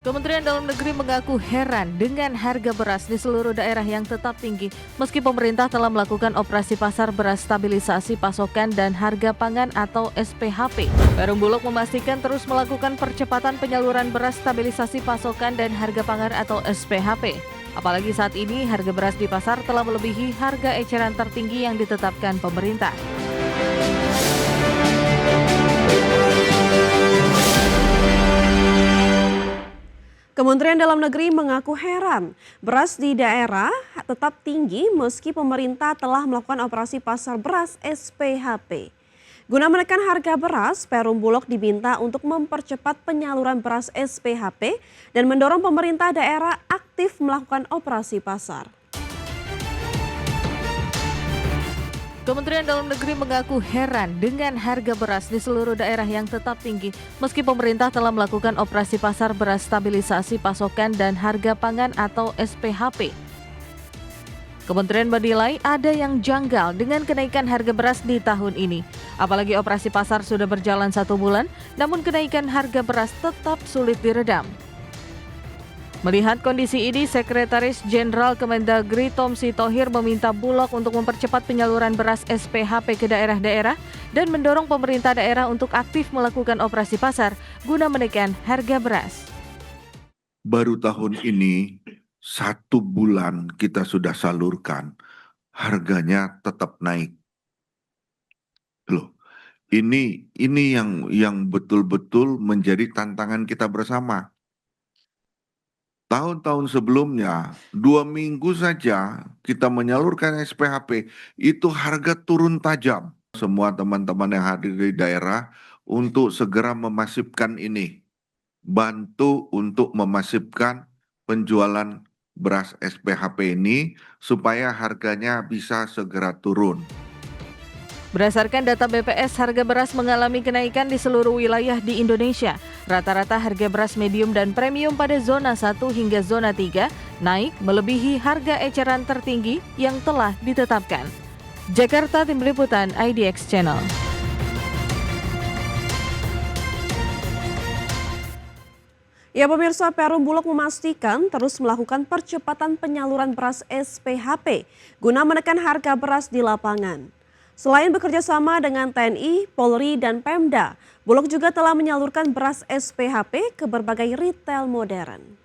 Kementerian Dalam Negeri mengaku heran dengan harga beras di seluruh daerah yang tetap tinggi meski pemerintah telah melakukan operasi pasar beras stabilisasi pasokan dan harga pangan atau SPHP. Perum Bulog memastikan terus melakukan percepatan penyaluran beras stabilisasi pasokan dan harga pangan atau SPHP. Apalagi saat ini harga beras di pasar telah melebihi harga eceran tertinggi yang ditetapkan pemerintah. Kementerian Dalam Negeri mengaku heran, beras di daerah tetap tinggi meski pemerintah telah melakukan operasi pasar beras SPHP. Guna menekan harga beras, Perum Bulog diminta untuk mempercepat penyaluran beras SPHP dan mendorong pemerintah daerah aktif melakukan operasi pasar. Kementerian Dalam Negeri mengaku heran dengan harga beras di seluruh daerah yang tetap tinggi meski pemerintah telah melakukan operasi pasar beras stabilisasi pasokan dan harga pangan atau SPHP. Kementerian menilai ada yang janggal dengan kenaikan harga beras di tahun ini. Apalagi operasi pasar sudah berjalan 1 bulan, namun kenaikan harga beras tetap sulit diredam. Melihat kondisi ini, Sekretaris Jenderal Kemendagri Tom Sitohir meminta Bulog untuk mempercepat penyaluran beras SPHP ke daerah-daerah dan mendorong pemerintah daerah untuk aktif melakukan operasi pasar guna menekan harga beras. Baru tahun ini 1 bulan kita sudah salurkan, harganya tetap naik. Loh, ini yang betul-betul menjadi tantangan kita bersama. Tahun-tahun sebelumnya, 2 minggu saja kita menyalurkan SPHP, itu harga turun tajam. Semua teman-teman yang hadir di daerah untuk segera memasifkan ini. Bantu untuk memasifkan penjualan beras SPHP ini supaya harganya bisa segera turun. Berdasarkan data BPS, harga beras mengalami kenaikan di seluruh wilayah di Indonesia. Rata-rata harga beras medium dan premium pada zona 1 hingga zona 3 naik melebihi harga eceran tertinggi yang telah ditetapkan. Jakarta, Tim Liputan IDX Channel. Ya pemirsa, Perum Bulog memastikan terus melakukan percepatan penyaluran beras SPHP guna menekan harga beras di lapangan. Selain bekerja sama dengan TNI, Polri, dan Pemda, Bulog juga telah menyalurkan beras SPHP ke berbagai retail modern.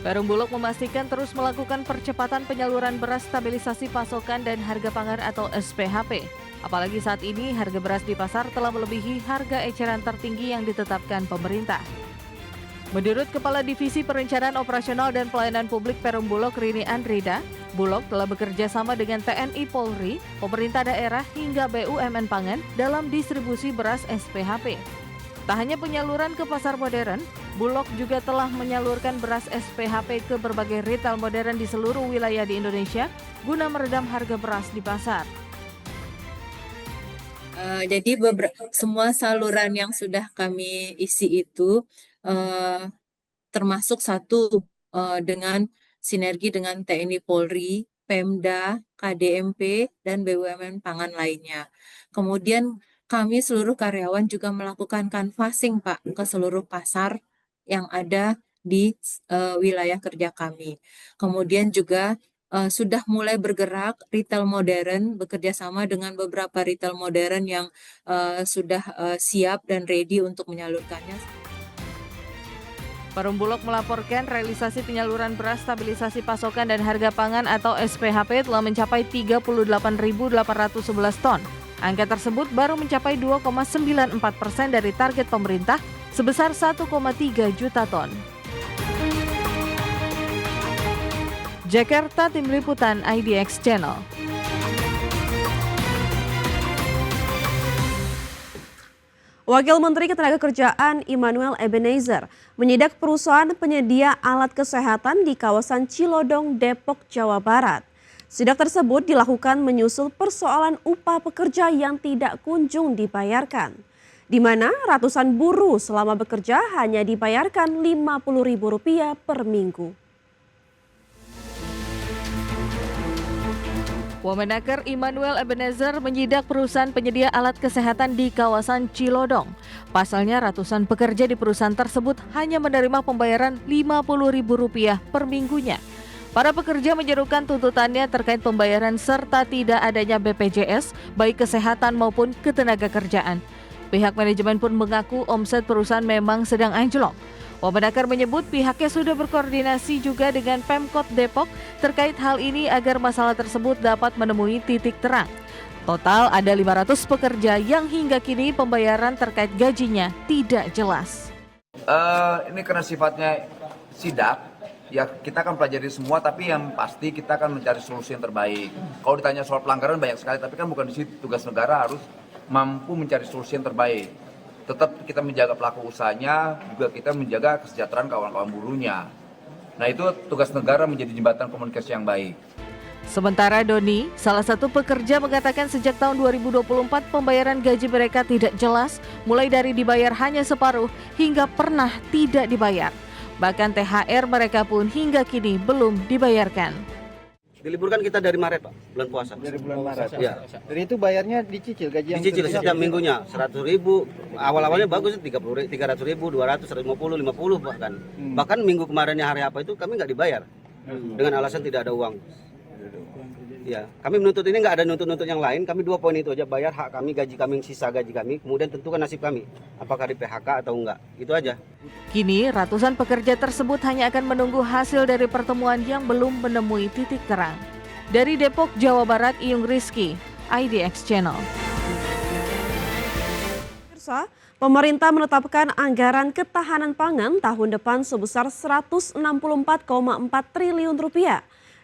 Perum Bulog memastikan terus melakukan percepatan penyaluran beras stabilisasi pasokan dan harga pangan atau SPHP. Apalagi saat ini harga beras di pasar telah melebihi harga eceran tertinggi yang ditetapkan pemerintah. Menurut Kepala Divisi Perencanaan Operasional dan Pelayanan Publik Perum Bulog Rini Andrida, Bulog telah bekerja sama dengan TNI Polri, pemerintah daerah hingga BUMN Pangan dalam distribusi beras SPHP. Tak hanya penyaluran ke pasar modern, Bulog juga telah menyalurkan beras SPHP ke berbagai retail modern di seluruh wilayah di Indonesia guna meredam harga beras di pasar. Jadi semua saluran yang sudah kami isi itu termasuk satu dengan sinergi dengan TNI Polri, Pemda, KDMP, dan BUMN pangan lainnya. Kemudian kami seluruh karyawan juga melakukan canvassing Pak ke seluruh pasar yang ada di wilayah kerja kami. Kemudian juga sudah mulai bergerak retail modern, bekerja sama dengan beberapa retail modern yang sudah siap dan ready untuk menyalurkannya. Perum Bulog melaporkan realisasi penyaluran beras stabilisasi pasokan dan harga pangan atau SPHP telah mencapai 38.811 ton. Angka tersebut baru mencapai 2,94% dari target pemerintah sebesar 1,3 juta ton. Jakarta, Tim Liputan IDX Channel. Wakil Menteri Ketenagakerjaan Immanuel Ebenezer menyidak perusahaan penyedia alat kesehatan di kawasan Cilodong, Depok, Jawa Barat. Sidak tersebut dilakukan menyusul persoalan upah pekerja yang tidak kunjung dibayarkan, di mana ratusan buruh selama bekerja hanya dibayarkan Rp50.000 per minggu. Wamenaker Immanuel Ebenezer menyidak perusahaan penyedia alat kesehatan di kawasan Cilodong. Pasalnya ratusan pekerja di perusahaan tersebut hanya menerima pembayaran Rp50.000 per minggunya. Para pekerja menyerukan tuntutannya terkait pembayaran serta tidak adanya BPJS, baik kesehatan maupun ketenagakerjaan. Pihak manajemen pun mengaku omset perusahaan memang sedang anjlok. Wamenaker menyebut pihaknya sudah berkoordinasi juga dengan Pemkot Depok terkait hal ini agar masalah tersebut dapat menemui titik terang. Total ada 500 pekerja yang hingga kini pembayaran terkait gajinya tidak jelas. Ini karena sifatnya sidak, ya kita akan pelajari semua, tapi yang pasti kita akan mencari solusi yang terbaik. Kalau ditanya soal pelanggaran banyak sekali, tapi kan bukan di situ. Tugas negara harus mampu mencari solusi yang terbaik. Tetap kita menjaga pelaku usahanya, juga kita menjaga kesejahteraan kawan-kawan buruhnya. Nah itu tugas negara menjadi jembatan komunikasi yang baik. Sementara Doni, salah satu pekerja mengatakan sejak tahun 2024 pembayaran gaji mereka tidak jelas, mulai dari dibayar hanya separuh hingga pernah tidak dibayar. Bahkan THR mereka pun hingga kini belum dibayarkan. Diliburkan kita dari Maret, Pak, bulan puasa. Dari bulan Maret. Ya. Dari itu bayarnya dicicil gaji yang Dicicil setiap minggunya 100.000. Awal-awalnya bagus 300.000, 200.000, 150, 50 bahkan. Bahkan minggu kemarinnya hari apa itu kami nggak dibayar dengan alasan tidak ada uang. Ya, kami menuntut ini nggak ada nuntut yang lain. Kami 2 poin itu aja, bayar hak kami, gaji kami, sisa gaji kami. Kemudian tentukan nasib kami, apakah di PHK atau enggak. Itu aja. Kini ratusan pekerja tersebut hanya akan menunggu hasil dari pertemuan yang belum menemui titik terang. Dari Depok, Jawa Barat, Iyung Rizky, IDX Channel. Pemerintah menetapkan anggaran ketahanan pangan tahun depan sebesar Rp164,4 triliun,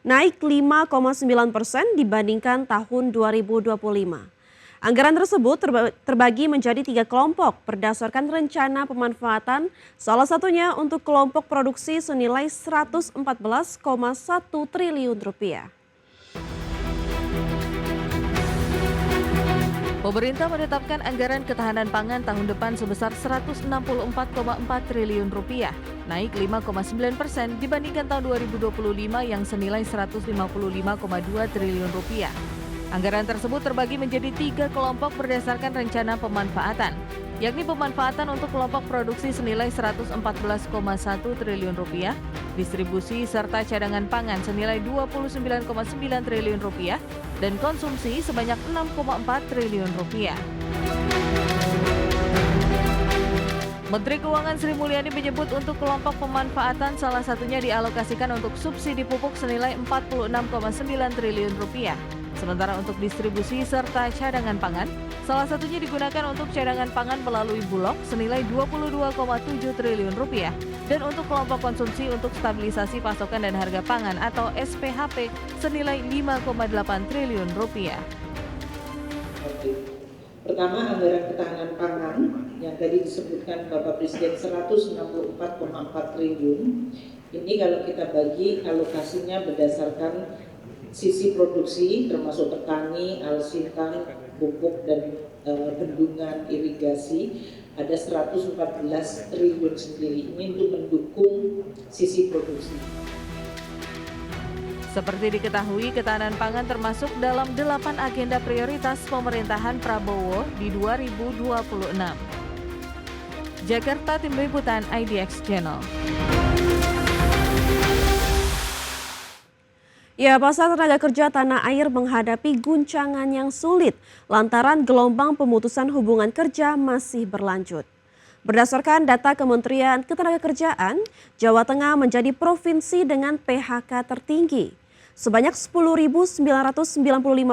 naik 5,9% dibandingkan tahun 2025. Anggaran tersebut terbagi menjadi 3 kelompok berdasarkan rencana pemanfaatan, salah satunya untuk kelompok produksi senilai Rp114,1 triliun. Pemerintah menetapkan anggaran ketahanan pangan tahun depan sebesar Rp164,4 triliun, naik 5,9% dibandingkan tahun 2025 yang senilai Rp155,2 triliun. Anggaran tersebut terbagi menjadi 3 kelompok berdasarkan rencana pemanfaatan, yakni pemanfaatan untuk kelompok produksi senilai Rp114,1 triliun, distribusi serta cadangan pangan senilai Rp29,9 triliun, dan konsumsi sebanyak Rp6,4 triliun. Menteri Keuangan Sri Mulyani menyebut untuk kelompok pemanfaatan salah satunya dialokasikan untuk subsidi pupuk senilai Rp46,9 triliun. Sementara untuk distribusi serta cadangan pangan, salah satunya digunakan untuk cadangan pangan melalui Bulog senilai Rp22,7 triliun dan untuk kelompok konsumsi untuk stabilisasi pasokan dan harga pangan atau SPHP senilai Rp5,8 triliun. Pertama, anggaran ketahanan pangan yang tadi disebutkan Bapak Presiden 164,4 triliun. Ini kalau kita bagi alokasinya berdasarkan sisi produksi termasuk petani, alsintan, pupuk dan bendungan irigasi ada 114 triliun sendiri. Ini untuk mendukung sisi produksi. Seperti diketahui, ketahanan pangan termasuk dalam 8 agenda prioritas pemerintahan Prabowo di 2026. Jakarta, Tim Liputan IDX Channel. Ya, pasar tenaga kerja tanah air menghadapi guncangan yang sulit lantaran gelombang pemutusan hubungan kerja masih berlanjut. Berdasarkan data Kementerian Ketenagakerjaan, Jawa Tengah menjadi provinsi dengan PHK tertinggi. Sebanyak 10.995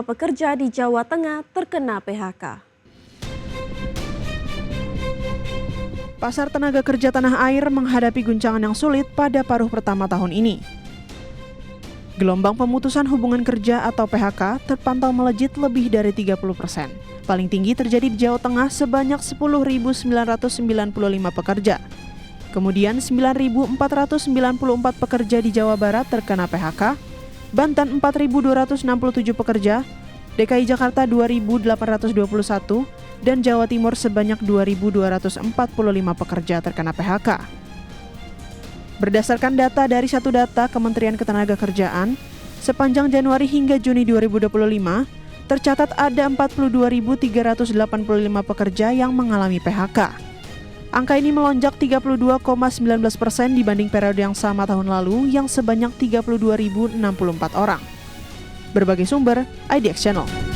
pekerja di Jawa Tengah terkena PHK. Pasar tenaga kerja tanah air menghadapi guncangan yang sulit pada paruh pertama tahun ini. Gelombang pemutusan hubungan kerja atau PHK terpantau melejit lebih dari 30%. Paling tinggi terjadi di Jawa Tengah sebanyak 10.995 pekerja. Kemudian 9.494 pekerja di Jawa Barat terkena PHK, Banten 4.267 pekerja, DKI Jakarta 2.821, dan Jawa Timur sebanyak 2.245 pekerja terkena PHK. Berdasarkan data dari Satu Data Kementerian Ketenagakerjaan, Sepanjang Januari hingga Juni 2025, tercatat ada 42.385 pekerja yang mengalami PHK. Angka ini melonjak 32,19% dibanding periode yang sama tahun lalu yang sebanyak 32.064 orang. Berbagai sumber, IDX Channel.